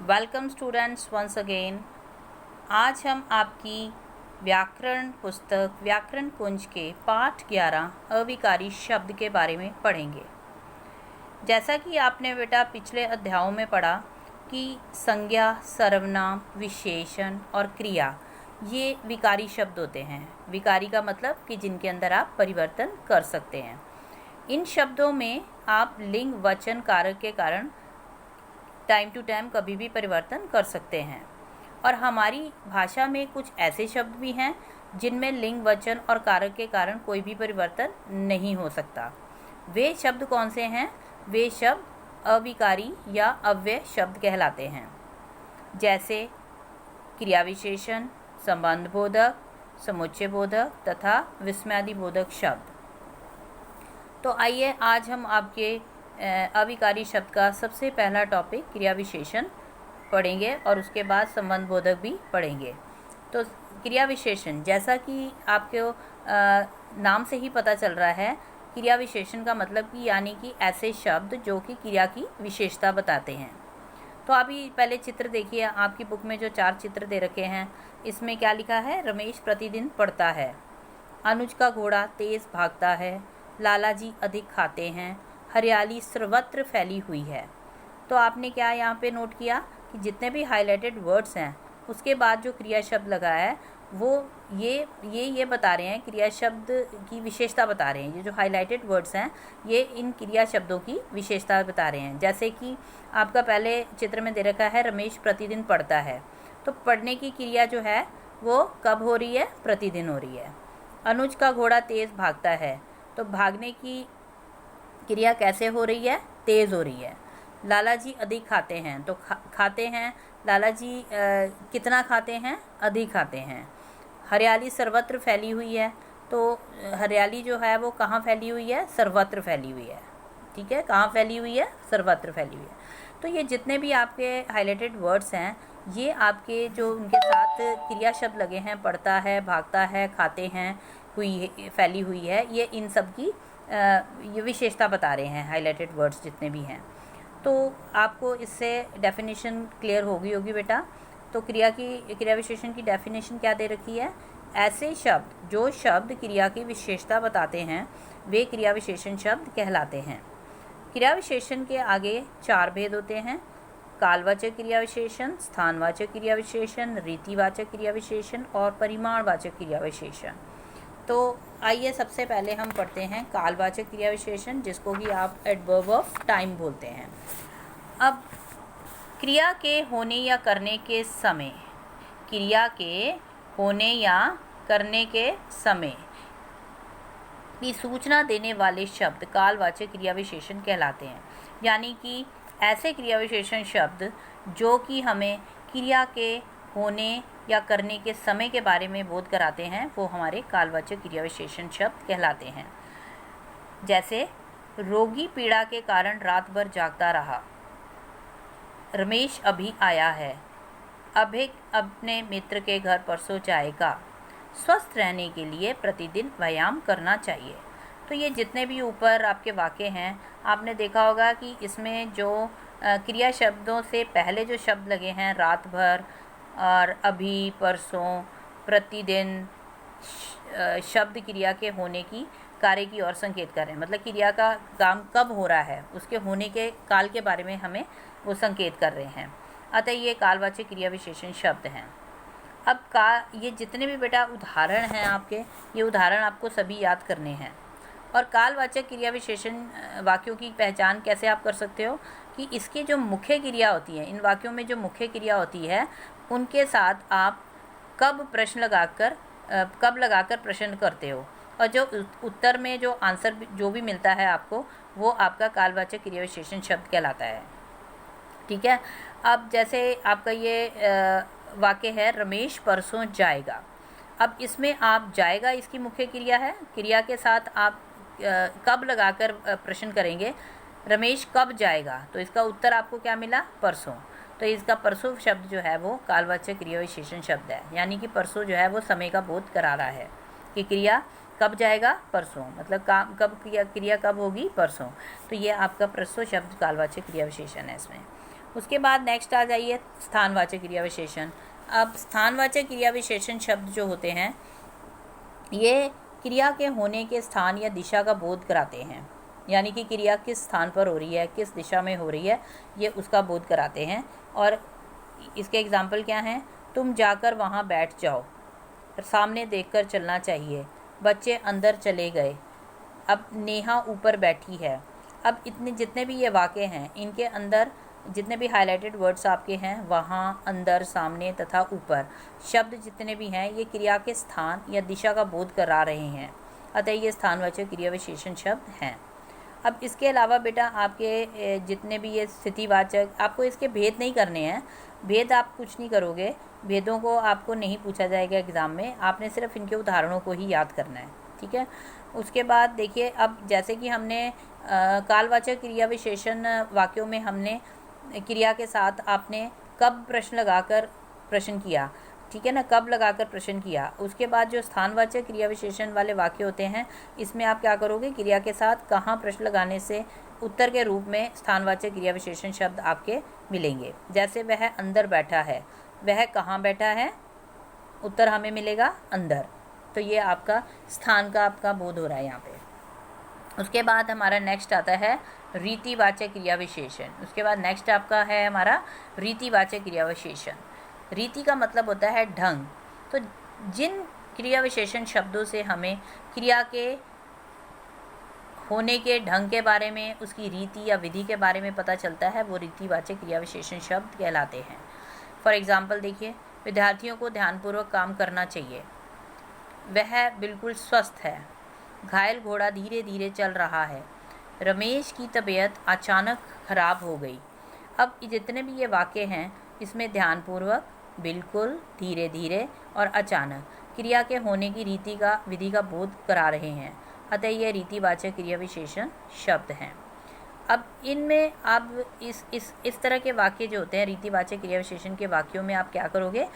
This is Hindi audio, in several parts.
Welcome students once again. आज हम आपकी व्याकरण पुस्तक व्याकरण कुंज के पाठ 11 अविकारी शब्द के बारे में पढ़ेंगे। जैसा कि आपने बेटा पिछले अध्यायों में पढ़ा कि संज्ञा, सर्वनाम, विशेषण और क्रिया ये विकारी शब्द होते हैं। विकारी का मतलब कि जिनके अंदर आप परिवर्तन कर सकते हैं। इन शब्दों में आप लिंग, वचन, कारक के कारण टाइम टू टाइम कभी भी परिवर्तन कर सकते हैं। और हमारी भाषा में कुछ ऐसे शब्द भी हैं जिनमें लिंग, वचन और कारक के कारण कोई भी परिवर्तन नहीं हो सकता। वे शब्द कौन से हैं? वे शब्द अविकारी या अव्यय शब्द कहलाते हैं, जैसे क्रिया विशेषण, संबंध बोधक, समुच्चय बोधक तथा विस्मयादि बोधक शब्द। तो आइए आज हम आपके अविकारी शब्द का सबसे पहला टॉपिक क्रिया विशेषण पढ़ेंगे और उसके बाद संबंध बोधक भी पढ़ेंगे। तो क्रिया विशेषण, जैसा कि आपको नाम से ही पता चल रहा है, क्रिया विशेषण का मतलब कि यानी कि ऐसे शब्द जो कि क्रिया की विशेषता बताते हैं। तो अभी पहले चित्र देखिए, आपकी बुक में जो 4 चित्र दे रखे हैं, इसमें क्या लिखा है? रमेश प्रतिदिन पढ़ता है, अनुज का घोड़ा तेज भागता है, लाला जी अधिक खाते हैं, हरियाली सर्वत्र फैली हुई है। तो आपने क्या यहाँ पे नोट किया कि जितने भी हाईलाइटेड वर्ड्स हैं उसके बाद जो क्रिया शब्द लगा है वो ये बता रहे हैं, क्रिया शब्द की विशेषता बता रहे हैं। ये जो हाईलाइटेड वर्ड्स हैं ये इन क्रिया शब्दों की विशेषता बता रहे हैं। जैसे कि आपका पहले चित्र में दे रखा है रमेश प्रतिदिन पढ़ता है, तो पढ़ने की क्रिया जो है वो कब हो रही है? प्रतिदिन हो रही है। अनुज का घोड़ा तेज़ भागता है, तो भागने की क्रिया कैसे हो रही है? तेज़ हो रही है। लाला जी अधिक खाते हैं, तो खाते हैं, लाला जी कितना खाते हैं? अधिक खाते हैं। हरियाली सर्वत्र फैली हुई है, तो हरियाली जो है वो कहाँ फैली हुई है? सर्वत्र फैली हुई है। ठीक है, कहाँ फैली हुई है? सर्वत्र फैली हुई है। तो ये जितने भी आपके हाईलाइटेड वर्ड्स हैं ये आपके जो उनके साथ क्रिया शब्द लगे हैं, पढ़ता है, भागता है, खाते हैं, हुई, फैली हुई है, ये इन सब की ये विशेषता बता रहे हैं हाईलाइटेड वर्ड्स जितने भी हैं। तो आपको इससे डेफिनेशन क्लियर होगी बेटा। तो क्रिया विशेषण की डेफिनेशन क्या दे रखी है? ऐसे शब्द जो शब्द क्रिया की विशेषता बताते हैं वे क्रिया विशेषण शब्द कहलाते हैं। क्रिया विशेषण के आगे 4 भेद होते हैं: कालवाचक क्रिया विशेषण, स्थानवाचक क्रिया विशेषण, रीतिवाचक क्रिया विशेषण और परिमाणवाचक क्रिया विशेषण। तो आइए सबसे पहले हम पढ़ते हैं कालवाचक क्रिया विशेषण, जिसको कि आप एडवर्ब ऑफ टाइम बोलते हैं। अब क्रिया के होने या करने के समय, क्रिया के होने या करने के समय की सूचना देने वाले शब्द कालवाचक क्रिया विशेषण कहलाते हैं। यानी कि ऐसे क्रिया विशेषण शब्द जो कि हमें क्रिया के होने या करने के समय के बारे में बोध कराते हैं वो हमारे कालवाचक क्रिया विशेषण शब्द कहलाते हैं। जैसे रोगी पीड़ा के कारण रात भर जागता रहा, रमेश अभी आया है, अभिक अपने मित्र के घर परसों जाएगा, स्वस्थ रहने के लिए प्रतिदिन व्यायाम करना चाहिए। तो ये जितने भी ऊपर आपके वाक्य हैं आपने देखा होगा कि इसमें जो क्रिया शब्दों से पहले जो शब्द लगे हैं रात भर और अभी, परसों, प्रतिदिन, शब्द क्रिया के होने की, कार्य की ओर संकेत कर रहे हैं। मतलब क्रिया का काम कब हो रहा है उसके होने के काल के बारे में हमें वो संकेत कर रहे हैं। अतः ये कालवाचक क्रिया विशेषण शब्द हैं। अब ये जितने भी बेटा उदाहरण हैं आपके, ये उदाहरण आपको सभी याद करने हैं। और कालवाचक क्रिया विशेषण वाक्यों की पहचान कैसे आप कर सकते हो कि इसकी जो मुख्य क्रिया होती है, इन वाक्यों में जो मुख्य क्रिया होती है उनके साथ आप कब लगाकर प्रश्न करते हो, और जो उत्तर में जो आंसर जो भी मिलता है आपको वो आपका कालवाचक क्रिया विशेषण शब्द कहलाता है। ठीक है। अब जैसे आपका ये वाक्य है रमेश परसों जाएगा। अब इसमें आप जाएगा इसकी मुख्य क्रिया है, क्रिया के साथ आप कब लगाकर प्रश्न करेंगे, रमेश कब जाएगा, तो इसका उत्तर आपको क्या मिला? परसों। तो इसका परसों शब्द जो है वो कालवाचक क्रिया विशेषण शब्द है। यानी कि परसों जो है वो समय का बोध करा रहा है कि क्रिया कब जाएगा? परसों। मतलब काम कब, क्रिया कब होगी? परसों। तो ये आपका परसों शब्द कालवाचक क्रिया विशेषण है इसमें। उसके बाद नेक्स्ट आ जाइए स्थानवाचक क्रिया विशेषण। अब स्थानवाचक क्रिया विशेषण शब्द जो होते हैं ये क्रिया के होने के स्थान या दिशा का बोध कराते हैं, यानी कि क्रिया किस स्थान पर हो रही है, किस दिशा में हो रही है, ये उसका बोध कराते हैं। और इसके एग्जाम्पल क्या हैं? तुम जाकर वहाँ बैठ जाओ, सामने देखकर चलना चाहिए, बच्चे अंदर चले गए, अब नेहा ऊपर बैठी है। अब इतने जितने भी ये वाक्य हैं इनके अंदर जितने भी हाईलाइटेड वर्ड्स आपके हैं वहाँ, अंदर, सामने तथा ऊपर शब्द जितने भी हैं ये क्रिया के स्थान या दिशा का बोध करा रहे हैं, अतः ये स्थानवाचक क्रिया विशेषण शब्द हैं। अब इसके अलावा बेटा आपके जितने भी ये स्थितिवाचक, आपको इसके भेद नहीं करने हैं, भेद आप कुछ नहीं करोगे, भेदों को आपको नहीं पूछा जाएगा एग्ज़ाम में, आपने सिर्फ इनके उदाहरणों को ही याद करना है, ठीक है। उसके बाद देखिए, अब जैसे कि हमने कालवाचक क्रिया विशेषण वाक्यों में हमने क्रिया के साथ आपने कब प्रश्न लगाकर प्रश्न किया, ठीक है ना, कब लगाकर प्रश्न किया। उसके बाद जो स्थानवाचक क्रिया विशेषण वाले वाक्य होते हैं इसमें आप क्या करोगे, क्रिया के साथ कहाँ प्रश्न लगाने से उत्तर के रूप में स्थानवाचक क्रिया विशेषण शब्द आपके मिलेंगे। जैसे वह अंदर बैठा है, वह कहाँ बैठा है, उत्तर हमें मिलेगा अंदर, तो ये आपका स्थान का आपका बोध हो रहा है यहाँ पे। उसके बाद हमारा नेक्स्ट आता है रीतिवाचक क्रिया विशेषण। उसके बाद नेक्स्ट आपका है हमारा रीतिवाचक क्रिया विशेषण। रीति का मतलब होता है ढंग, तो जिन क्रिया विशेषण शब्दों से हमें क्रिया के होने के ढंग के बारे में, उसकी रीति या विधि के बारे में पता चलता है, वो रीतिवाचक क्रिया विशेषण शब्द कहलाते हैं। फॉर एग्जाम्पल देखिए, विद्यार्थियों को ध्यानपूर्वक काम करना चाहिए, वह बिल्कुल स्वस्थ है, घायल घोड़ा धीरे धीरे चल रहा है, रमेश की तबीयत अचानक खराब हो गई। अब जितने भी ये वाक्य हैं इसमें ध्यानपूर्वक, बिल्कुल, धीरे धीरे और अचानक क्रिया के होने की रीति का विधि का बोध करा रहे हैं, अतः ये रीतिवाचक क्रिया विशेषण शब्द हैं। अब इनमें आप इस तरह के वाक्य जो होते हैं रीतिवाचक क्रिया विशेषण के वाक्यों में आप क्या करोगे,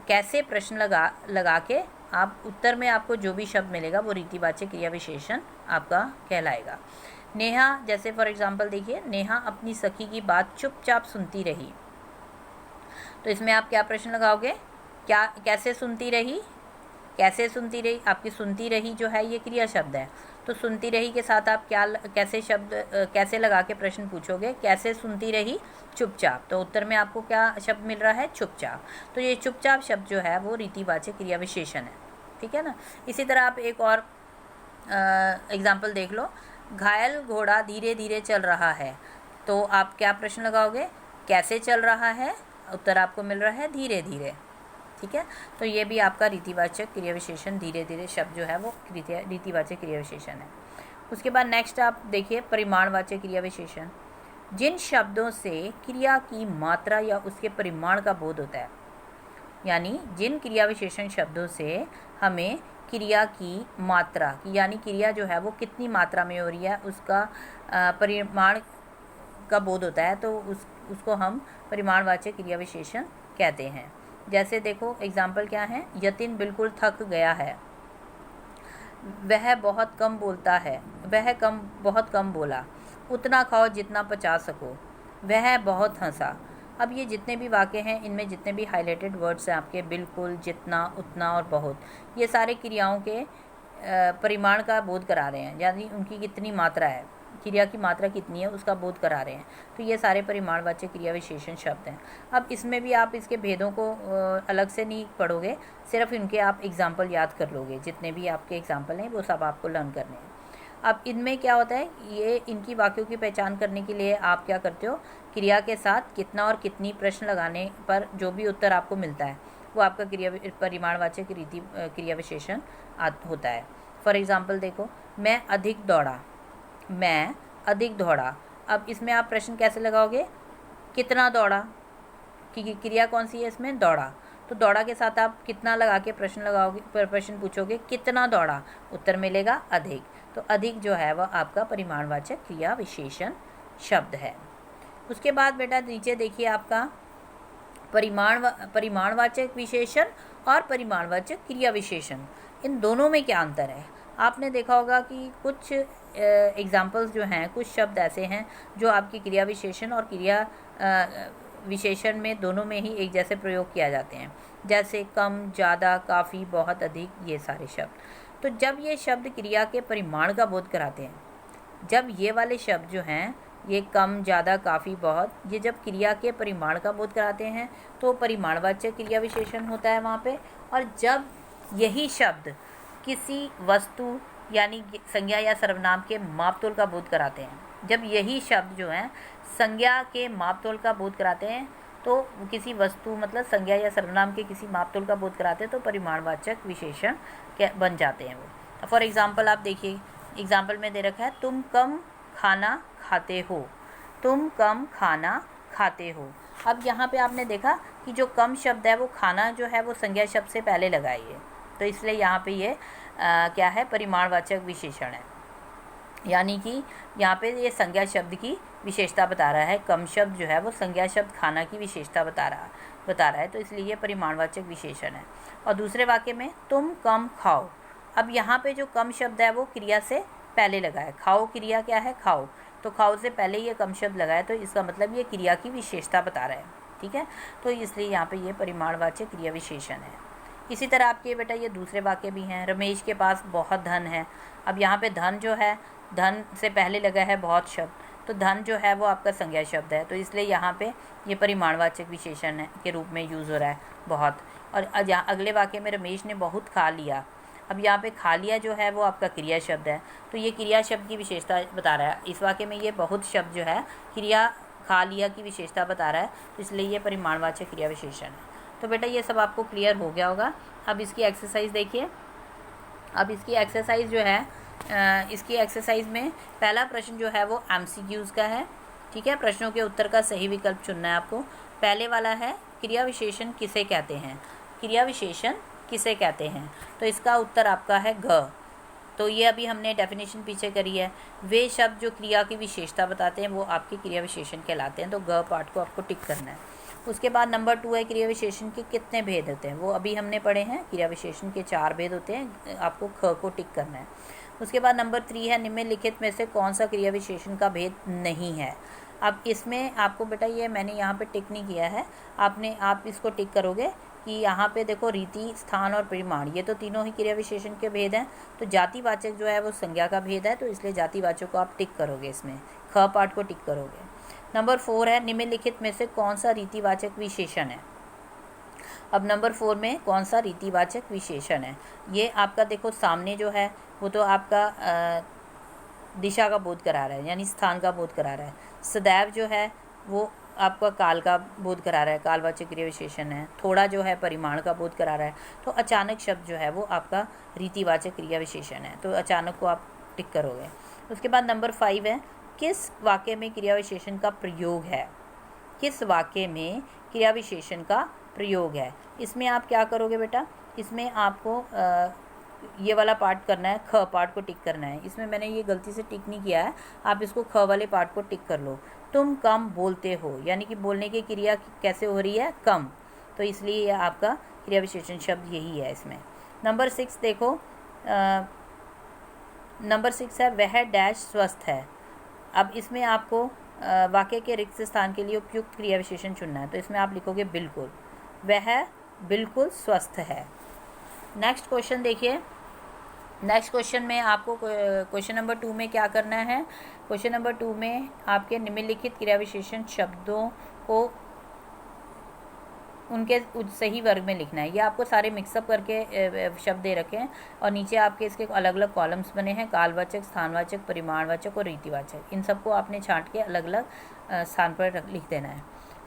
कैसे प्रश्न लगा के आप उत्तर में आपको जो भी शब्द मिलेगा वो रीतिवाचक क्रिया विशेषण आपका कहलाएगा। नेहा, जैसे फॉर एग्जांपल देखिए, नेहा अपनी सखी की बात चुपचाप सुनती रही, तो इसमें आप क्या प्रश्न लगाओगे, क्या, कैसे सुनती रही, कैसे सुनती रही, आपकी सुनती रही जो है ये क्रिया शब्द है, तो सुनती रही के साथ आप क्या कैसे शब्द कैसे लगा के प्रश्न पूछोगे, कैसे सुनती रही चुपचाप, तो उत्तर में आपको क्या शब्द मिल रहा है, चुपचाप। तो ये चुपचाप शब्द जो है वो रीतिवाचक क्रिया विशेषण है, ठीक है ना। इसी तरह आप एक और एग्जाम्पल देख लो, घायल घोड़ा धीरे धीरे चल रहा है, तो आप क्या प्रश्न लगाओगे, कैसे चल रहा है, उत्तर आपको मिल रहा है धीरे धीरे, ठीक है। तो ये भी आपका रीतिवाचक क्रिया विशेषण धीरे धीरे शब्द जो है वो रीतिवाचक क्रिया विशेषण है। उसके बाद नेक्स्ट आप देखिए परिमाणवाचक क्रिया विशेषण। जिन शब्दों से क्रिया की मात्रा या उसके परिमाण का बोध होता है, यानी जिन क्रिया विशेषण शब्दों से हमें क्रिया की मात्रा की, यानी क्रिया जो है वो कितनी मात्रा में हो रही है उसका परिमाण का बोध होता है, तो उसको हम परिमाणवाचक क्रिया विशेषण कहते हैं। जैसे देखो एग्जाम्पल क्या है, यतीन बिल्कुल थक गया है, वह बहुत कम बोलता है, वह बहुत कम बोला, उतना खाओ जितना पचा सको, वह बहुत हंसा। अब ये जितने भी वाक्य हैं इनमें जितने भी हाईलाइटेड वर्ड्स हैं आपके, बिल्कुल, जितना, उतना और बहुत, ये सारे क्रियाओं के परिमाण का बोध करा रहे हैं, यानी उनकी कितनी मात्रा है, क्रिया की मात्रा कितनी है उसका बोध करा रहे हैं, तो ये सारे परिमाणवाचक क्रिया विशेषण शब्द हैं। अब इसमें भी आप इसके भेदों को अलग से नहीं पढ़ोगे, सिर्फ इनके आप एग्जाम्पल याद कर लोगे, जितने भी आपके एग्जाम्पल हैं वो सब आपको लर्न करने हैं। अब इनमें क्या होता है, ये इनकी वाक्यों की पहचान करने के लिए आप क्या करते हो, क्रिया के साथ कितना और कितनी प्रश्न लगाने पर जो भी उत्तर आपको मिलता है वो आपका परिमाणवाचक क्रिया विशेषण होता है। फॉर एग्जाम्पल देखो, मैं अधिक दौड़ा, मैं अधिक दौड़ा। अब इसमें आप प्रश्न कैसे लगाओगे, कितना दौड़ा, क्योंकि क्रिया कौन सी है इसमें, दौड़ा, तो दौड़ा के साथ आप कितना लगा के प्रश्न लगाओगे, प्रश्न पूछोगे कितना दौड़ा, उत्तर मिलेगा अधिक, तो अधिक जो है वह आपका परिमाणवाचक क्रिया विशेषण शब्द है। उसके बाद बेटा नीचे देखिए आपका परिमाणवाचक विशेषण और परिमाणवाचक क्रिया विशेषण, इन दोनों में क्या अंतर है। आपने देखा होगा कि कुछ एग्जाम्पल्स जो हैं, कुछ शब्द ऐसे हैं जो आपकी क्रिया विशेषण और क्रिया विशेषण में दोनों में ही एक जैसे प्रयोग किया जाते हैं, जैसे कम, ज़्यादा, काफ़ी, बहुत, अधिक, ये सारे शब्द। तो जब ये शब्द क्रिया के परिमाण का बोध कराते हैं, जब ये वाले शब्द जो हैं, ये कम, ज़्यादा, काफ़ी, बहुत, ये जब क्रिया के परिमाण का बोध कराते हैं तो परिमाणवाचक क्रिया विशेषण होता है वहाँ पे। और जब यही शब्द किसी वस्तु यानी संज्ञा या सर्वनाम के मापतोल का बोध कराते हैं, जब यही शब्द जो हैं संज्ञा के मापतोल का बोध कराते हैं, तो किसी वस्तु मतलब संज्ञा या सर्वनाम के किसी मापतोल का बोध कराते हैं, तो परिमाणवाचक विशेषण बन जाते हैं वो। फॉर एग्ज़ाम्पल आप देखिए, एग्ज़ाम्पल में दे रखा है तुम कम खाना खाते हो, तुम कम खाना खाते हो। अब यहाँ पे आपने देखा कि जो कम शब्द है वो खाना जो है वो संज्ञा शब्द से पहले लगाई है, तो इसलिए यहाँ पे ये क्या है, परिमाणवाचक विशेषण है। यानी कि यहाँ पे ये संज्ञा शब्द की विशेषता बता रहा है, कम शब्द जो है वो संज्ञा शब्द खाना की विशेषता बता रहा है, तो इसलिए ये परिमाणवाचक विशेषण है। और दूसरे वाक्य में तुम कम खाओ, अब यहाँ पे जो कम शब्द है वो क्रिया से पहले लगा है, खाओ क्रिया क्या है, खाओ, तो खाओ से पहले ये कम शब्द लगा है, तो इसका मतलब ये क्रिया की विशेषता बता रहा है, ठीक है। तो इसलिए यहाँ पे ये परिमाणवाचक क्रिया विशेषण है। इसी तरह आपके बेटा ये दूसरे वाक्य भी हैं, रमेश के पास बहुत धन है। अब यहाँ पे धन जो है, धन से पहले लगा है बहुत शब्द, तो धन जो है वो आपका संज्ञा शब्द है, तो इसलिए यहाँ पे ये परिमाणवाचक विशेषण है के रूप में यूज़ हो रहा है, बहुत। और अगले वाक्य में रमेश ने बहुत खा लिया, अब यहाँ पे खा लिया जो है वो आपका क्रिया शब्द है, तो ये क्रिया शब्द की विशेषता बता रहा है। इस वाक्य में ये बहुत शब्द जो है क्रिया खा लिया की विशेषता बता रहा है, तो इसलिए ये परिमाणवाचक क्रिया विशेषण है। तो बेटा ये सब आपको क्लियर हो गया होगा। अब इसकी एक्सरसाइज देखिए। अब इसकी एक्सरसाइज जो है, इसकी एक्सरसाइज में पहला प्रश्न जो है वो MCQs का है, ठीक है। प्रश्नों के उत्तर का सही विकल्प चुनना है आपको। पहले वाला है क्रिया विशेषण किसे कहते हैं, क्रिया विशेषण किसे कहते हैं, तो इसका उत्तर आपका है घ। तो ये अभी हमने डेफिनेशन पीछे करी है, वे शब्द जो क्रिया की विशेषता बताते हैं वो आपके क्रिया विशेषण कहलाते हैं, तो ग पार्ट को आपको टिक करना है। उसके बाद नंबर 2 है क्रिया विशेषण के कितने भेद होते हैं, वो अभी हमने पढ़े हैं, क्रिया विशेषण के 4 भेद होते हैं, आपको ख को टिक करना है। उसके बाद नंबर 3 है निम्नलिखित में से कौन सा क्रिया विशेषण का भेद नहीं है। अब इसमें आपको बेटा ये मैंने यहाँ पे टिक नहीं किया है, आप इसको टिक करोगे कि यहाँ पे देखो रीति, स्थान और परिमाण, ये तो तीनों ही क्रिया विशेषण के भेद हैं, तो जातिवाचक जो है वो संज्ञा का भेद है, तो इसलिए जातिवाचक को आप टिक करोगे, इसमें ख पार्ट को टिक करोगे। नंबर 4 है निम्नलिखित में से कौन सा रीतिवाचक विशेषण है। अब नंबर 4 में कौन सा रीतिवाचक विशेषण है, ये आपका देखो सामने जो है वो तो आपका दिशा का बोध करा रहा है, यानी स्थान का बोध करा रहा है। सदैव जो है वो आपका काल का बोध करा रहा है, कालवाचक क्रिया विशेषण है। थोड़ा जो है परिमाण का बोध करा रहा है, तो अचानक शब्द जो है वो आपका रीतिवाचक क्रिया विशेषण है, तो अचानक को आप टिक करोगे। उसके बाद नंबर 5 है किस वाक्य में क्रिया विशेषण का प्रयोग है, किस वाक्य में क्रिया विशेषण का प्रयोग है। इसमें आप क्या करोगे बेटा, इसमें आपको ये वाला पार्ट करना है, ख पार्ट को टिक करना है। इसमें मैंने ये गलती से टिक नहीं किया है, आप इसको ख वाले पार्ट को टिक कर लो। तुम कम बोलते हो, यानी कि बोलने की क्रिया कैसे हो रही है, कम, तो इसलिए ये आपका क्रिया विशेषण शब्द यही है इसमें। नंबर 6 देखो, नंबर 6 है वह डैश स्वस्थ है। अब इसमें आपको वाक्य के रिक्त स्थान के लिए उपयुक्त क्रिया विशेषण चुनना है, तो इसमें आप लिखोगे बिल्कुल, वह बिल्कुल स्वस्थ है। नेक्स्ट क्वेश्चन देखिए। नेक्स्ट क्वेश्चन में आपको क्वेश्चन नंबर 2 में क्या करना है, क्वेश्चन नंबर 2 में आपके निम्नलिखित क्रिया विशेषण शब्दों को उनके सही वर्ग में लिखना है। ये आपको सारे मिक्सअप करके शब्द दे रखे हैं और नीचे आपके इसके अलग अलग कॉलम्स बने हैं, कालवाचक, स्थानवाचक, परिमाणवाचक और रीतिवाचक। इन सबको आपने छांट के अलग अलग स्थान पर लिख देना है।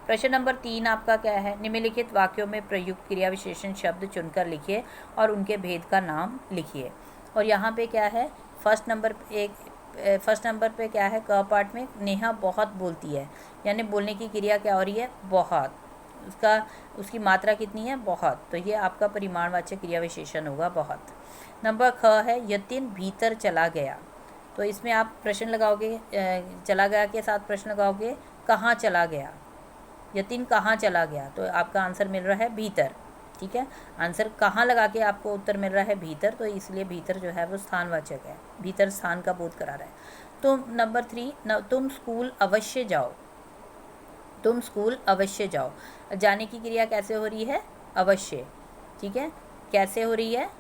प्रश्न नंबर 3 आपका क्या है, निम्नलिखित वाक्यों में प्रयुक्त क्रिया विशेषण शब्द चुनकर लिखिए और उनके भेद का नाम लिखिए। और यहाँ पे क्या है, फर्स्ट नंबर पे क्या है, क पार्ट में नेहा बहुत बोलती है, यानी बोलने की क्रिया क्या हो रही है, बहुत, उसकी मात्रा कितनी है, बहुत, तो ये आपका परिमाणवाचक क्रिया विशेषण होगा, बहुत। नंबर ख है यतिन भीतर चला गया, तो इसमें आप प्रश्न लगाओगे, चला गया के साथ प्रश्न लगाओगे कहाँ चला गया, यतिन कहाँ चला गया, तो आपका आंसर मिल रहा है भीतर, ठीक है। आंसर कहाँ लगा के आपको उत्तर मिल रहा है? भीतर, तो इसलिए भीतर जो है वो स्थानवाचक है, भीतर स्थान का बोध करा रहा है। तो नंबर 3, तुम स्कूल अवश्य जाओ। तुम स्कूल अवश्य जाओ, जाने की क्रिया कैसे हो रही है? अवश्य, ठीक है। कैसे हो रही है?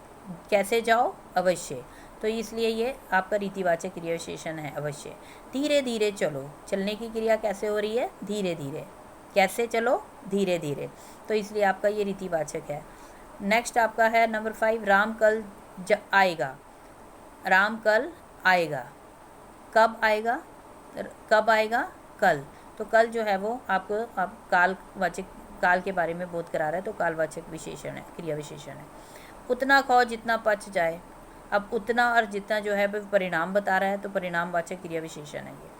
कैसे जाओ? अवश्य, तो इसलिए ये आपका रीतिवाचक क्रिया विशेषण है अवश्य। धीरे धीरे चलो, चलने की क्रिया कैसे हो रही है? धीरे धीरे। कैसे चलो? धीरे धीरे, तो इसलिए आपका ये रीतिवाचक है। नेक्स्ट आपका है नंबर 5, राम कल आएगा। राम कल आएगा, कब आएगा? कब आएगा? कल, तो कल जो है वो आपको आप कालवाचक, काल के बारे में बोध करा रहा है, तो कालवाचक विशेषण है, क्रिया विशेषण है। उतना खाओ जितना पच जाए, अब उतना और जितना जो है वो परिणाम बता रहा है, तो परिणामवाचक क्रिया विशेषण है ये।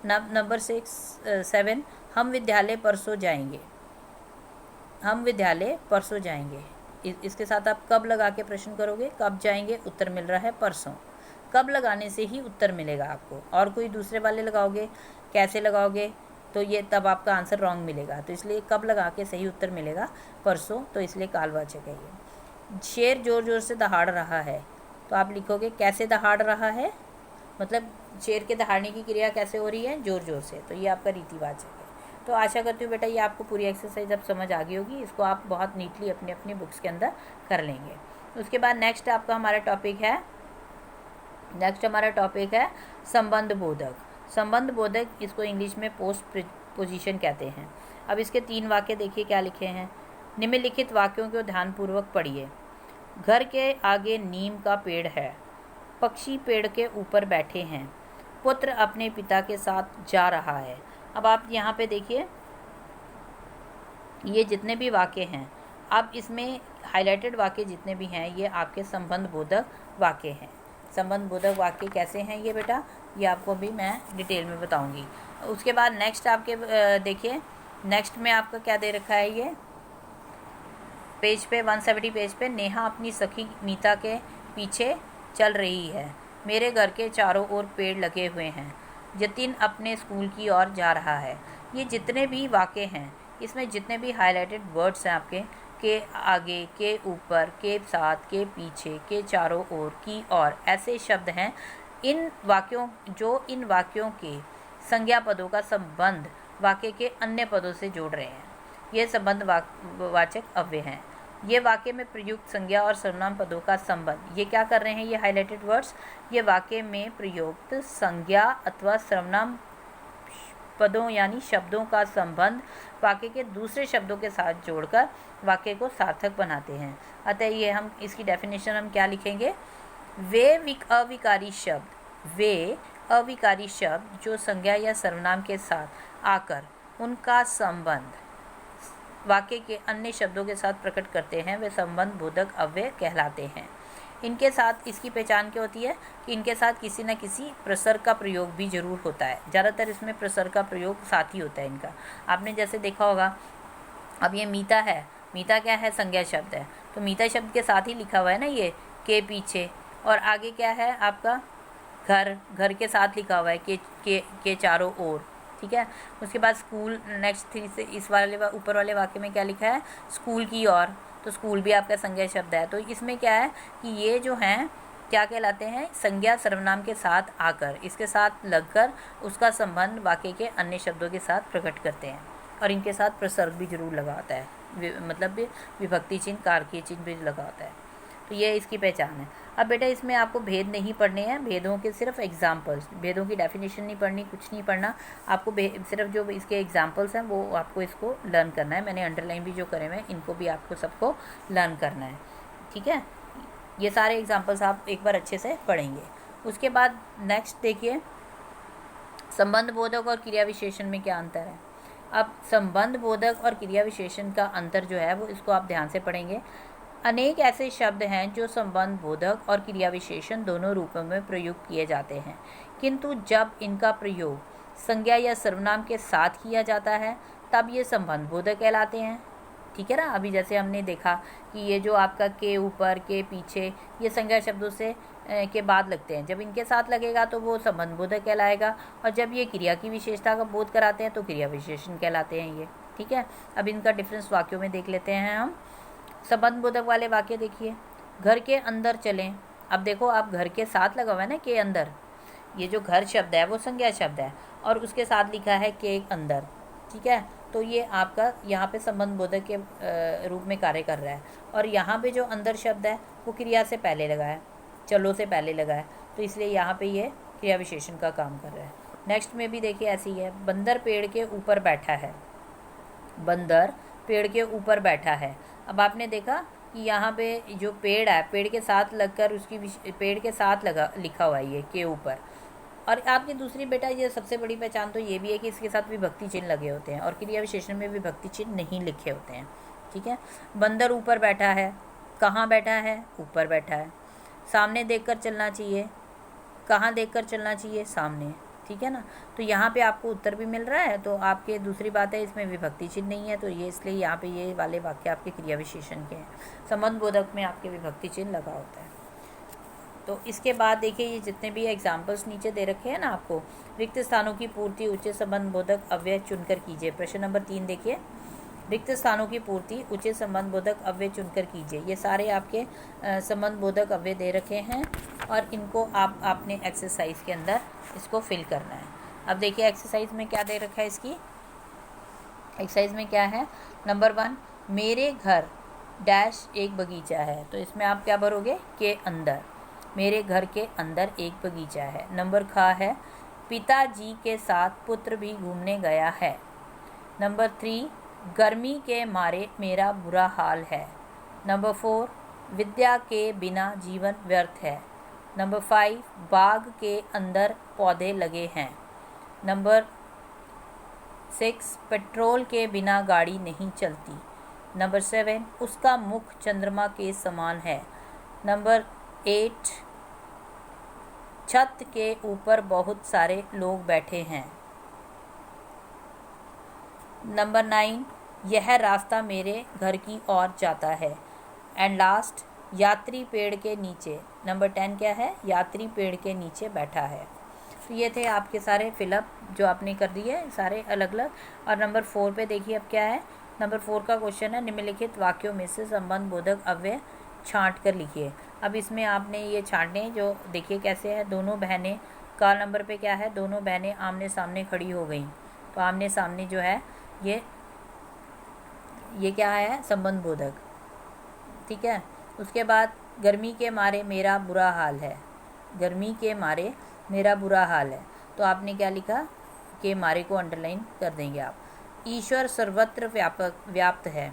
नंबर 7, हम विद्यालय परसों जाएंगे। हम विद्यालय परसों जाएंगे, इसके साथ आप कब लगा के प्रश्न करोगे? कब जाएंगे? उत्तर मिल रहा है परसों। कब लगाने से ही उत्तर मिलेगा आपको, और कोई दूसरे वाले लगाओगे, कैसे लगाओगे, तो ये तब आपका आंसर रॉन्ग मिलेगा। तो इसलिए कब लगा के सही उत्तर मिलेगा? परसों, तो इसलिए कालवाचक है ये। शेर जोर जोर से दहाड़ रहा है, तो आप लिखोगे कैसे दहाड़ रहा है, मतलब शेर के दहाड़ने की क्रिया कैसे हो रही है? जोर जोर से, तो ये आपका रीतिवाचक है। तो आशा करती हूँ बेटा ये आपको पूरी एक्सरसाइज अब समझ आ गई होगी, इसको आप बहुत नीटली अपनी अपनी बुक्स के अंदर कर लेंगे। उसके बाद नेक्स्ट आपका हमारा टॉपिक है संबंध बोधक। संबंध बोधक, इसको इंग्लिश में पोस्ट पोजीशन कहते हैं। अब इसके 3 वाक्य देखिए क्या लिखे हैं। निम्नलिखित वाक्यों को ध्यानपूर्वक पढ़िए। घर के आगे नीम का पेड़ है, पक्षी पेड़ के ऊपर बैठे हैं, पुत्र अपने पिता के साथ जा रहा है। अब आप यहाँ पे देखिए, ये जितने भी वाक्य हैं, अब इसमें हाईलाइटेड वाक्य जितने भी हैं, ये आपके संबंध बोधक वाक्य हैं। संबंध बोधक वाक्य कैसे हैं ये बेटा, ये आपको भी मैं डिटेल में बताऊंगी। उसके बाद नेक्स्ट आपके देखिए, नेक्स्ट में आपका क्या दे रखा है, ये पेज पे 170 पेज पे, नेहा अपनी सखी मीता के पीछे चल रही है, मेरे घर के चारों ओर पेड़ लगे हुए हैं, जतिन अपने स्कूल की ओर जा रहा है। ये जितने भी वाक्य हैं, इसमें जितने भी हाईलाइटेड वर्ड्स हैं आपके, के आगे, के ऊपर, के साथ, के पीछे, के चारों ओर, की और, ऐसे शब्द हैं। इन वाक्यों के संज्ञा पदों का संबंध वाक्य के अन्य पदों से जोड़ रहे हैं, ये संबंध वाचक अव्यय हैं। ये वाक्य में प्रयुक्त संज्ञा और सर्वनाम पदों का संबंध, ये क्या कर रहे हैं, ये हाईलाइटेड वर्ड्स, ये वाक्य में प्रयुक्त संज्ञा अथवा सर्वनाम पदों यानी शब्दों का संबंध वाक्य के दूसरे शब्दों के साथ जोड़कर वाक्य को सार्थक बनाते हैं। अतः ये हम इसकी डेफिनेशन हम क्या लिखेंगे, वे अविकारी शब्द जो संज्ञा या सर्वनाम के साथ आकर उनका संबंध वाक्य के अन्य शब्दों के साथ प्रकट करते हैं, वे संबंध बोधक अव्यय कहलाते हैं। इनके साथ इसकी पहचान क्या होती है कि इनके साथ किसी न किसी प्रसर्ग का प्रयोग भी जरूर होता है। ज़्यादातर इसमें प्रसर्ग का प्रयोग साथ ही होता है इनका। आपने जैसे देखा होगा, अब ये मीता है, मीता क्या है, संज्ञा शब्द है, तो मीता शब्द के साथ ही लिखा हुआ है ना ये के पीछे, और आगे क्या है आपका घर, घर के साथ लिखा हुआ है के चारों ओर, ठीक है। उसके बाद स्कूल, नेक्स्ट 3 से इस वाले ऊपर वाले वाक्य में क्या लिखा है, स्कूल की ओर, तो स्कूल भी आपका संज्ञा शब्द है। तो इसमें क्या है कि ये जो हैं क्या कहलाते हैं, संज्ञा सर्वनाम के साथ आकर, इसके साथ लगकर उसका संबंध वाक्य के अन्य शब्दों के साथ प्रकट करते हैं, और इनके साथ प्रसर्ग भी जरूर लगा होता है, मतलब विभक्ति चिन्ह, कारकीय चिन्ह भी लगा होता है। तो ये इसकी पहचान है। अब बेटा इसमें आपको भेद नहीं पढ़ने हैं, भेदों के सिर्फ एग्जाम्पल्स, भेदों की डेफिनेशन नहीं पढ़नी, कुछ नहीं पढ़ना आपको, सिर्फ जो इसके एग्जाम्पल्स हैं वो आपको इसको लर्न करना है। मैंने अंडरलाइन भी जो करे हुए हैं इनको भी आपको सबको लर्न करना है, ठीक है। ये सारे एग्जाम्पल्स आप एक बार अच्छे से पढ़ेंगे। उसके बाद नेक्स्ट देखिए, संबंध बोधक और क्रिया विशेषण में क्या अंतर है। अब संबंध बोधक और क्रिया विशेषण का अंतर जो है वो इसको आप ध्यान से पढ़ेंगे। अनेक ऐसे शब्द हैं जो संबंध बोधक और क्रिया विशेषण दोनों रूपों में प्रयुक्त किए जाते हैं, किंतु जब इनका प्रयोग संज्ञा या सर्वनाम के साथ किया जाता है तब ये संबंध बोधक कहलाते हैं, ठीक है ना। अभी जैसे हमने देखा कि ये जो आपका के ऊपर, के पीछे, ये संज्ञा शब्दों से के बाद लगते हैं, जब इनके साथ लगेगा तो वो संबंध बोधक कहलाएगा, और जब ये क्रिया की विशेषता का बोध कराते हैं तो क्रिया विशेषण कहलाते हैं ये, ठीक है। अब इनका डिफरेंस वाक्यों में देख लेते हैं हम। संबंध बोधक वाले वाक्य देखिए, घर के अंदर चलें। अब देखो, आप घर के साथ लगा हुआ है ना के अंदर, ये जो घर शब्द है वो संज्ञा शब्द है और उसके साथ लिखा है के अंदर, ठीक है। तो ये आपका यहाँ पे संबंध बोधक के रूप में कार्य कर रहा है। और यहाँ पे जो अंदर शब्द है वो क्रिया से पहले लगा है, चलो से पहले लगा है, तो इसलिए यहाँ पे ये क्रिया विशेषण का काम कर रहा है। नेक्स्ट में भी देखिए ऐसी है, बंदर पेड़ के ऊपर बैठा है। बंदर पेड़ के ऊपर बैठा है। अब आपने देखा कि यहाँ पे जो पेड़ है, पेड़ के साथ लगकर उसकी पेड़ के साथ लगा लिखा हुआ है ये के ऊपर। और आपकी दूसरी बेटा ये सबसे बड़ी पहचान तो ये भी है कि इसके साथ विभक्ति चिन्ह लगे होते हैं और क्रिया विशेषण में विभक्ति चिन्ह नहीं लिखे होते हैं, ठीक है। बंदर ऊपर बैठा है, कहाँ बैठा है? ऊपर बैठा है। सामने देखकर चलना चाहिए, कहाँ देखकर चलना चाहिए? सामने, ठीक है ना। तो यहाँ पे आपको उत्तर भी मिल रहा है। तो आपके दूसरी बात है इसमें विभक्ति चिन्ह नहीं है, तो ये इसलिए यहाँ पे ये वाले वाक्य आपके क्रिया विशेषण के हैं। संबंध बोधक में आपके विभक्ति चिन्ह लगा होता है। तो इसके बाद देखिए ये जितने भी एग्जाम्पल्स नीचे दे रखे हैं ना आपको, रिक्त स्थानों की पूर्ति उचित संबंध बोधक अव्यय चुनकर कीजिए। प्रश्न नंबर 3 देखिए, रिक्त स्थानों की पूर्ति उचित संबंध बोधक अव्यय चुनकर कीजिए। ये सारे आपके संबंध बोधक अव्यय दे रखे हैं और इनको आपने एक्सरसाइज के अंदर इसको फिल करना है। अब देखिए एक्सरसाइज में क्या दे रखा है, इसकी एक्सरसाइज में क्या है, नंबर 1, मेरे घर डैश एक बगीचा है। तो इसमें आप क्या भरोगे? के अंदर, मेरे घर के अंदर एक बगीचा है। नंबर ख है, पिताजी के साथ पुत्र भी घूमने गया है। नंबर 3, गर्मी के मारे मेरा बुरा हाल है। नंबर 4, विद्या के बिना जीवन व्यर्थ है। नंबर 5, बाग के अंदर पौधे लगे हैं। नंबर 6, पेट्रोल के बिना गाड़ी नहीं चलती। नंबर 7, उसका मुख चंद्रमा के समान है। नंबर 8, छत के ऊपर बहुत सारे लोग बैठे हैं। नंबर 9, यह रास्ता मेरे घर की ओर जाता है। एंड लास्ट, यात्री पेड़ के नीचे। नंबर 10 क्या है? यात्री पेड़ के नीचे बैठा है। तो ये थे आपके सारे फिलअप जो आपने कर दिए सारे अलग अलग। और नंबर 4 पे देखिए अब क्या है, नंबर 4 का क्वेश्चन है, निम्नलिखित वाक्यों में से संबंध बोधक अव्यय छांट कर लिखिए। अब इसमें आपने ये छांटने जो देखिए कैसे है, दोनों बहनें का नंबर पे क्या है, दोनों बहनें आमने सामने खड़ी हो गई। तो आमने सामने जो है ये क्या है, संबंध बोधक, ठीक है। उसके बाद गर्मी के मारे मेरा बुरा हाल है, गर्मी के मारे मेरा बुरा हाल है। तो आपने क्या लिखा, के मारे को अंडरलाइन कर देंगे आप। ईश्वर सर्वत्र व्याप्त है,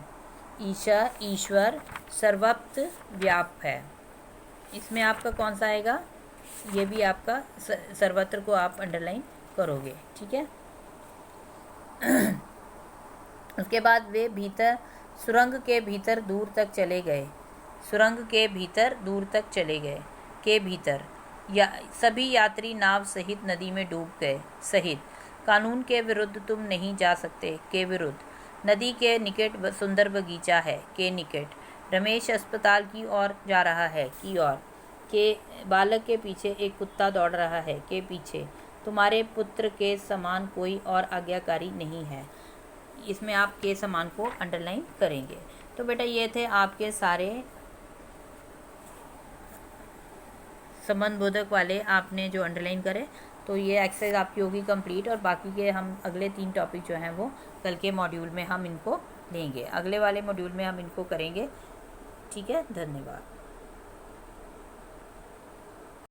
ईश्वर सर्वत्र व्याप्त है। इसमें आपका कौन सा आएगा, ये भी आपका सर्वत्र को आप अंडरलाइन करोगे, ठीक है। उसके बाद वे भीतर सुरंग के भीतर दूर तक चले गए, सुरंग के भीतर दूर तक चले गए। के भीतर सभी यात्री नाव सहित नदी में डूब गए। सहित कानून के विरुद्ध तुम नहीं जा सकते। के विरुद्ध नदी के निकट सुंदर बगीचा है। के निकट रमेश अस्पताल की ओर जा रहा है। की ओर के बालक के पीछे एक कुत्ता दौड़ रहा है। के पीछे तुम्हारे पुत्र के समान कोई और आज्ञाकारी नहीं है। इसमें आप के समान को अंडरलाइन करेंगे। तो बेटा ये थे आपके सारे संबंध बोधक वाले आपने जो अंडरलाइन करे। तो ये एक्सरसाइज आपकी होगी कंप्लीट और बाकी के हम अगले 3 टॉपिक जो हैं वो कल के मॉड्यूल में हम इनको लेंगे, अगले वाले मॉड्यूल में हम इनको करेंगे, ठीक है। धन्यवाद।